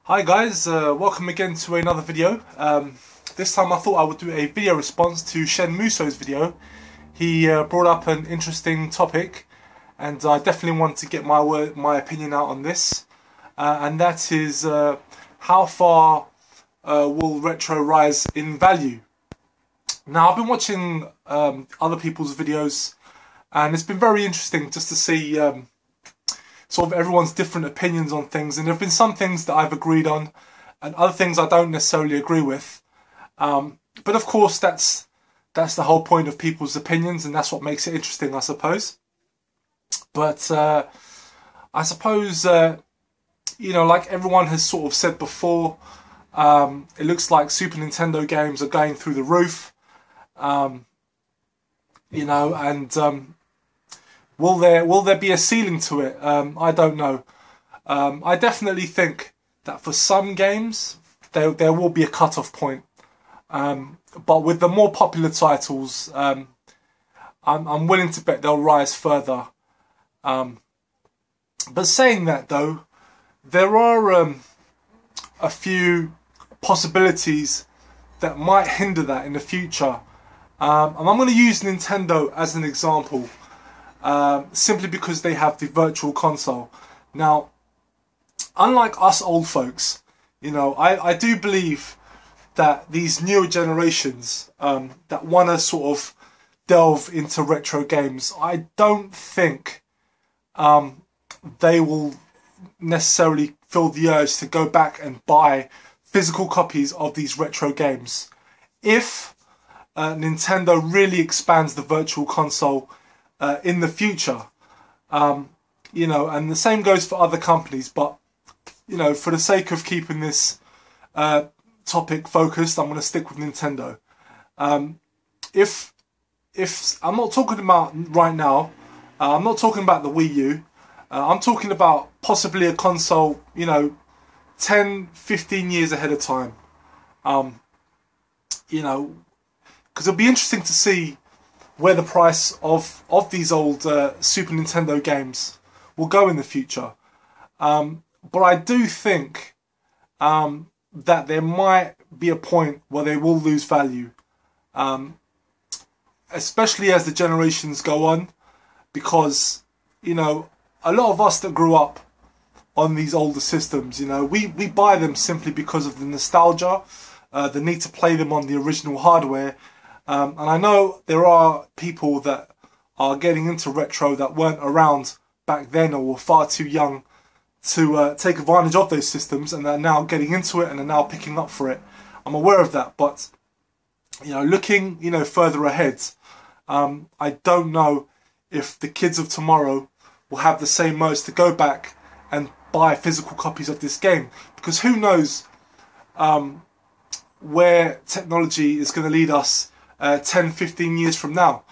Hi guys, welcome again to another video. This time I thought I would do a video response to Shenmueso's video. He brought up an interesting topic and I definitely want to get my opinion out on this. And that is how far will retro rise in value? Now I've been watching other people's videos and it's been very interesting just to see sort of everyone's different opinions on things, and there have been some things that I've agreed on and other things I don't necessarily agree with. But of course that's the whole point of people's opinions, and that's what makes it interesting, I suppose. But I suppose you know, like everyone has sort of said before, it looks like Super Nintendo games are going through the roof. You know, and will there be a ceiling to it? I don't know. I definitely think that for some games there will be a cut-off point. But with the more popular titles, I'm willing to bet they'll rise further. But saying that though, there are a few possibilities that might hinder that in the future. And I'm going to use Nintendo as an example. Simply because they have the virtual console. Now, unlike us old folks, you know, I do believe that these newer generations that want to sort of delve into retro games, I don't think they will necessarily feel the urge to go back and buy physical copies of these retro games. If Nintendo really expands the virtual console in the future, you know, and the same goes for other companies, but you know, for the sake of keeping this topic focused, I'm going to stick with Nintendo. If I'm not talking about right now, I'm not talking about the Wii U, I'm talking about possibly a console, you know, 10-15 years ahead of time. You know, because it'll be interesting to see where the price of these old Super Nintendo games will go in the future. But I do think that there might be a point where they will lose value, especially as the generations go on, because, you know, a lot of us that grew up on these older systems, you know, we buy them simply because of the nostalgia, the need to play them on the original hardware. And I know there are people that are getting into retro that weren't around back then or were far too young to take advantage of those systems, and they're now getting into it and are now picking up for it. I'm aware of that, but you know, looking, you know, further ahead, I don't know if the kids of tomorrow will have the same urge to go back and buy physical copies of this game, because who knows where technology is going to lead us 10-15 years from now.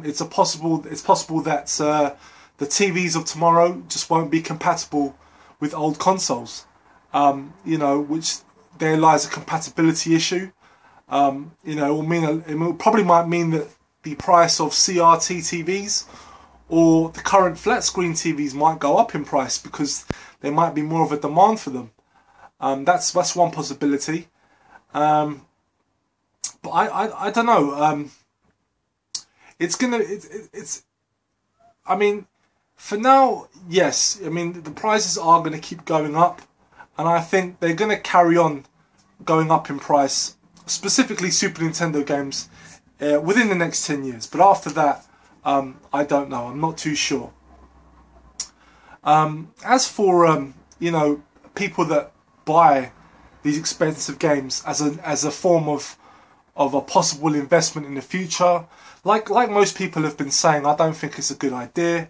It's possible that the TVs of tomorrow just won't be compatible with old consoles. You know, which there lies a compatibility issue. You know, it probably might mean that the price of CRT TVs or the current flat screen TVs might go up in price because there might be more of a demand for them. That's one possibility. But I don't know. I mean, for now, yes. I mean, the prices are going to keep going up, and I think they're going to carry on going up in price. Specifically, Super Nintendo games within the next 10 years. But after that, I don't know. I'm not too sure. As for you know, people that buy these expensive games as a form of a possible investment in the future, like most people have been saying, I don't think it's a good idea.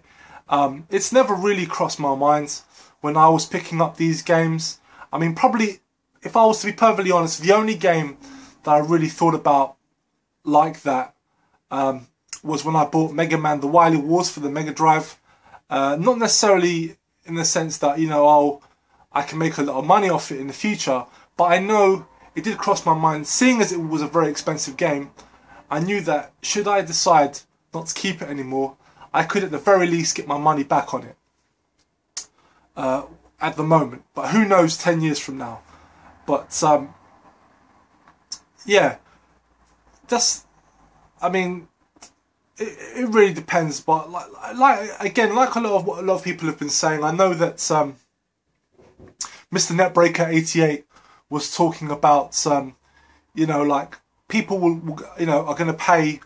It's never really crossed my mind when I was picking up these games. I mean, probably, if I was to be perfectly honest, the only game that I really thought about like that was when I bought Mega Man: The Wily Wars for the Mega Drive. Not necessarily in the sense that, you know, oh, I can make a lot of money off it in the future, but I know it did cross my mind, seeing as it was a very expensive game. I knew that should I decide not to keep it anymore, I could at the very least get my money back on it. at the moment, but who knows 10 years from now. But yeah, that's, I mean, it really depends. But again, like a lot of people have been saying, I know that Mr. Netbreaker88 was talking about you know, like people will you know, are going to pay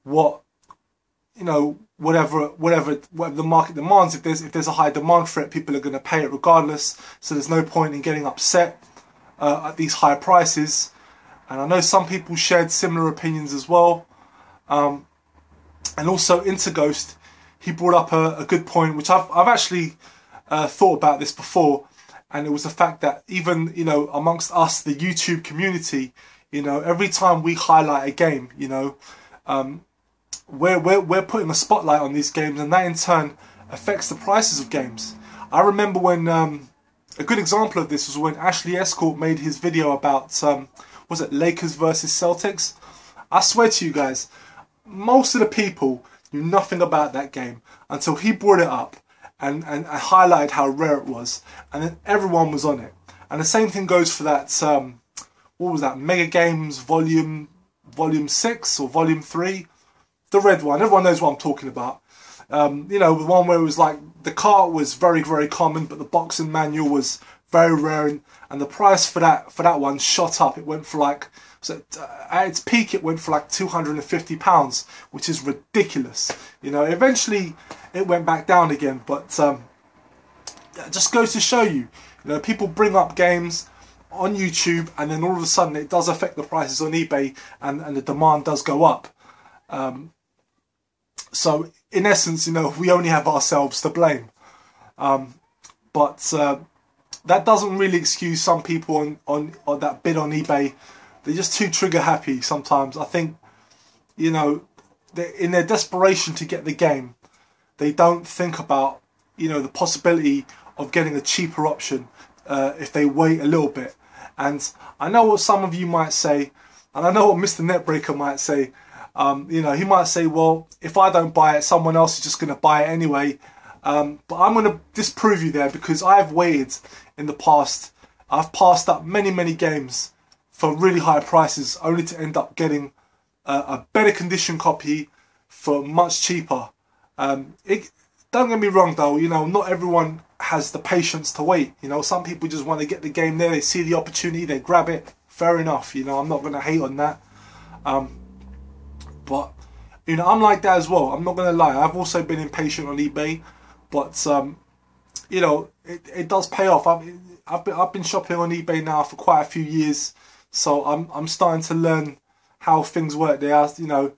what, you know, whatever the market demands. If there's a high demand for it, people are going to pay it regardless. So there's no point in getting upset at these high prices. And I know some people shared similar opinions as well. And also Interghost, he brought up a good point, which I've actually thought about this before, and it was the fact that even, you know, amongst us, the YouTube community, you know, every time we highlight a game, you know, we're putting a spotlight on these games, and that in turn affects the prices of games. I remember when a good example of this was when Ashley Escort made his video about was it Lakers versus Celtics? I swear to you guys, most of the people knew nothing about that game until he brought it up and highlighted how rare it was, and then everyone was on it. And the same thing goes for that what was that, Mega Games Volume 6 or Volume 3, the red one. Everyone knows what I'm talking about. You know, the one where it was like the cart was very, very common, but the boxing manual was very rare, and the price for that one shot up. It went for like, so at its peak, it went for like £250, which is ridiculous. You know, eventually it went back down again, but it just goes to show you, you know, people bring up games on YouTube, and then all of a sudden it does affect the prices on eBay, and the demand does go up. So in essence, you know, we only have ourselves to blame. But that doesn't really excuse some people on that bid on eBay. They're just too trigger happy sometimes. I think, you know, in their desperation to get the game, they don't think about, you know, the possibility of getting a cheaper option if they wait a little bit. And I know what some of you might say, and I know what Mr. Netbreaker might say. You know, he might say, well, if I don't buy it, someone else is just going to buy it anyway. But I'm going to disprove you there, because I've waited in the past. I've passed up many games for really high prices, only to end up getting a better condition copy for much cheaper. Don't get me wrong though, you know, not everyone has the patience to wait. You know, some people just want to get the game there, they see the opportunity, they grab it. Fair enough, you know, I'm not going to hate on that. But, you know, I'm like that as well. I'm not going to lie. I've also been impatient on eBay, but you know, it does pay off. I've been shopping on eBay now for quite a few years, so I'm starting to learn how things work there. You know,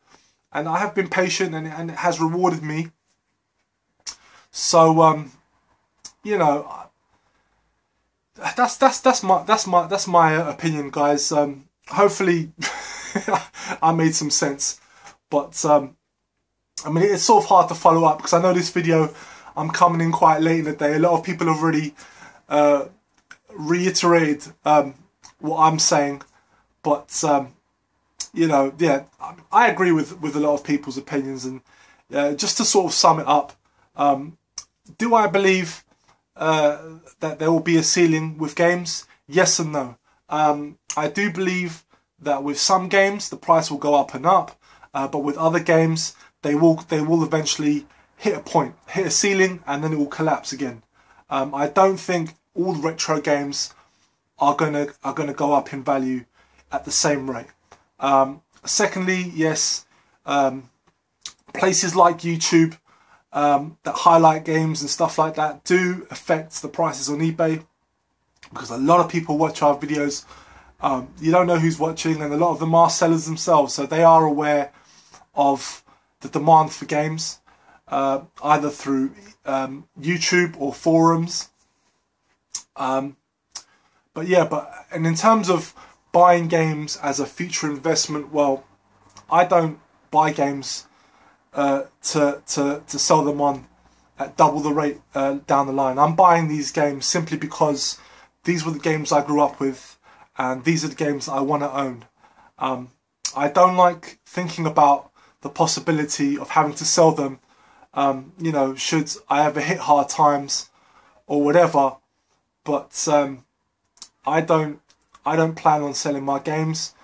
and I have been patient, and it has rewarded me. So you know, that's my opinion, guys. Hopefully I made some sense. But I mean, it's sort of hard to follow up, because I know this video, I'm coming in quite late in the day. A lot of people have already reiterated what I'm saying, but you know, yeah, I agree with a lot of people's opinions. And just to sort of sum it up, do I believe that there will be a ceiling with games? Yes and no. I do believe that with some games the price will go up and up. But with other games, they will eventually hit a point, hit a ceiling, and then it will collapse again. I don't think all the retro games are gonna go up in value at the same rate. Secondly, yes, places like YouTube that highlight games and stuff like that do affect the prices on eBay, because a lot of people watch our videos. You don't know who's watching, and a lot of them are sellers themselves, so they are aware of the demand for games, either through YouTube or forums. But yeah, and in terms of buying games as a future investment, well, I don't buy games to sell them on at double the rate down the line. I'm buying these games simply because these were the games I grew up with, and these are the games I want to own. I don't like thinking about the possibility of having to sell them, you know, should I ever hit hard times or whatever. but I don't plan on selling my games.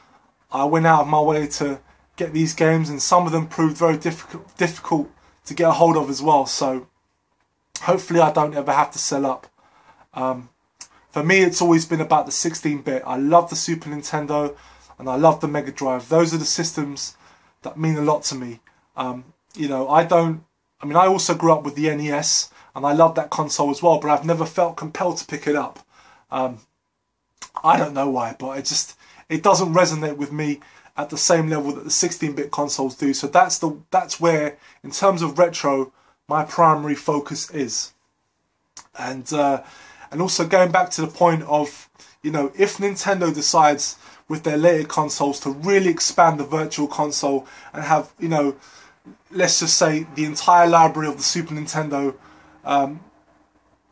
I went out of my way to get these games, and some of them proved very difficult to get a hold of as well. So hopefully I don't ever have to sell up. For me, it's always been about the 16-bit. I love the Super Nintendo and I love the Mega Drive. Those are the systems that mean a lot to me. You know, I also grew up with the NES and I love that console as well, but I've never felt compelled to pick it up. I don't know why, but it doesn't resonate with me at the same level that the 16-bit consoles do. So that's where, in terms of retro, my primary focus is. And also going back to the point of, you know, if Nintendo decides with their later consoles to really expand the virtual console and have, you know, let's just say the entire library of the Super Nintendo,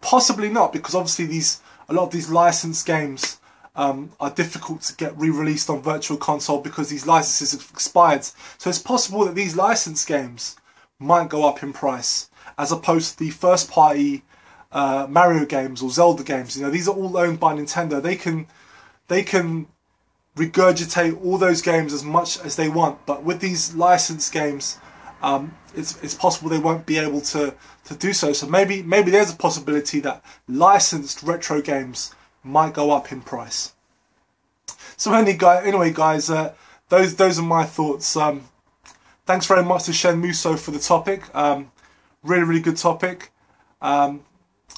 possibly not, because obviously a lot of these licensed games are difficult to get re-released on virtual console because these licenses have expired. So it's possible that these licensed games might go up in price as opposed to the first party Mario games or Zelda games. You know, these are all owned by Nintendo. They can regurgitate all those games as much as they want, but with these licensed games, it's possible they won't be able to do so. So maybe there's a possibility that licensed retro games might go up in price. So anyway, guys, those are my thoughts. Thanks very much to Shenmueso for the topic. Really good topic.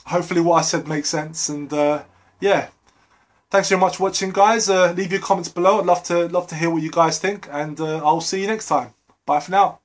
Hopefully what I said makes sense, and yeah, thanks very much for watching, guys. Leave your comments below. I'd love to hear what you guys think, and I'll see you next time. Bye for now.